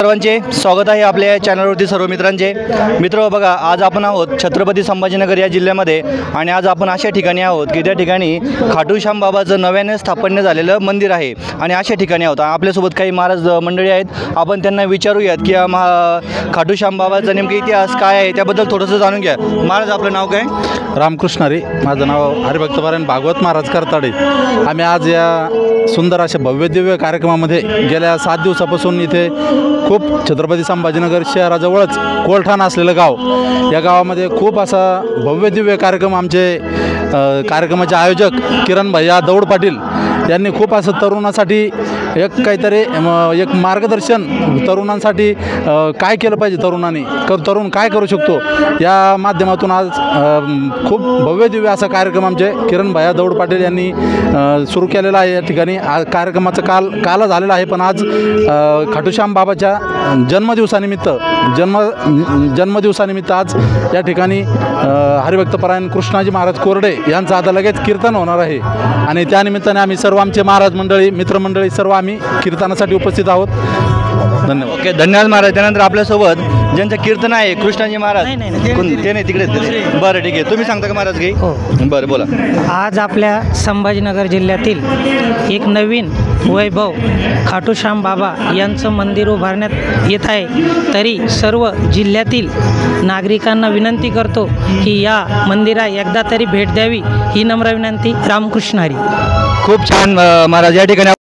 सर्वांचे स्वागत आहे आपल्या या चॅनलवरती सर्व मित्रांचे। मित्र बघा, आज आपण आहोत छत्रपती संभाजीनगर या जिल्ह्यामध्ये आणि आज आपण अशा ठिकाणी आहोत की त्या ठिकाणी खाटू श्याम बाबाचं नव्याने स्थापन्य झालेलं मंदिर आहे आणि अशा ठिकाणी आहोत। आपल्यासोबत काही महाराज मंडळी आहेत, आपण त्यांना विचारूयात की खाटू श्याम बाबाचा नेमका इतिहास काय आहे त्याबद्दल थोडंसं जाणून घ्या। महाराज, आपलं नाव काय? रामकृष्ण हरी, माझं नाव हरिभक्तपरायण भागवत महाराज करताडे। आम्ही आज या सुंदर अशा भव्य दिव्य कार्यक्रमामध्ये गेल्या 7 दिवसापासून इथे खूप छत्रपती संभाजीनगर शहराजवळच कोलठाण असलेलं गाव, या गावामध्ये खूप असा भव्य दिव्य कार्यक्रम आमचे कार्यक्रमाचे आयोजक किरण भैया दौड पाटील यांनी खूप असं तरुणासाठी एक काहीतरी एक मार्गदर्शन, तरुणांसाठी काय केलं पाहिजे, तरुण काय करू शकतो या माध्यमातून आज खूप भव्य दिव्य असा कार्यक्रम आमचे किरण भैया दौड पाटील यांनी सुरू केलेला आहे। या ठिकाणी कार्यक्रमाचा काल झालेला आहे, पण आज खाटू श्याम बाबाच्या जन्मदिवसानिमित्त आज या ठिकाणी हरिभक्तपरायण कृष्णाजी महाराज कोरडे यांचं आता लगेच कीर्तन होणार आहे आणि त्यानिमित्ताने आम्ही सर्व आमचे महाराज मंडळी, मित्रमंडळी सर्व आम्ही कीर्तनासाठी उपस्थित आहोत। धन्यवाद। ओके, धन्यवाद महाराज। त्यानंतर आपल्यासोबत ज्यांचं कीर्तन आहे कृष्णाजी महाराज, ते नाही तिकडे, बरं ठीक आहे, तुम्ही सांगता का महाराज काही? हो, बरं बोला। आज आपल्या संभाजीनगर जिल्ह्यातील एक नवीन वैभव खाटू श्याम बाबा यांचं मंदिर उभारण्यात येत आहे। तरी सर्व जिल्ह्यातील नागरिकांना विनंती करतो की या मंदिरात एकदा तरी भेट द्यावी, ही नम्र विनंती। रामकृष्ण हरी। खूप छान महाराज। या ठिकाणी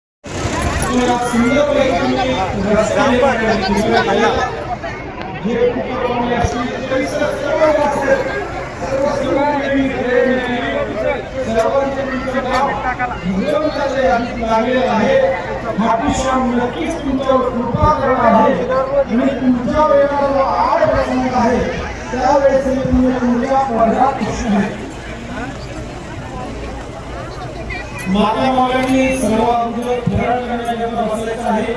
माता मावळ्यांनी सर्व फराळ करण्याकरता बसलेला आहे।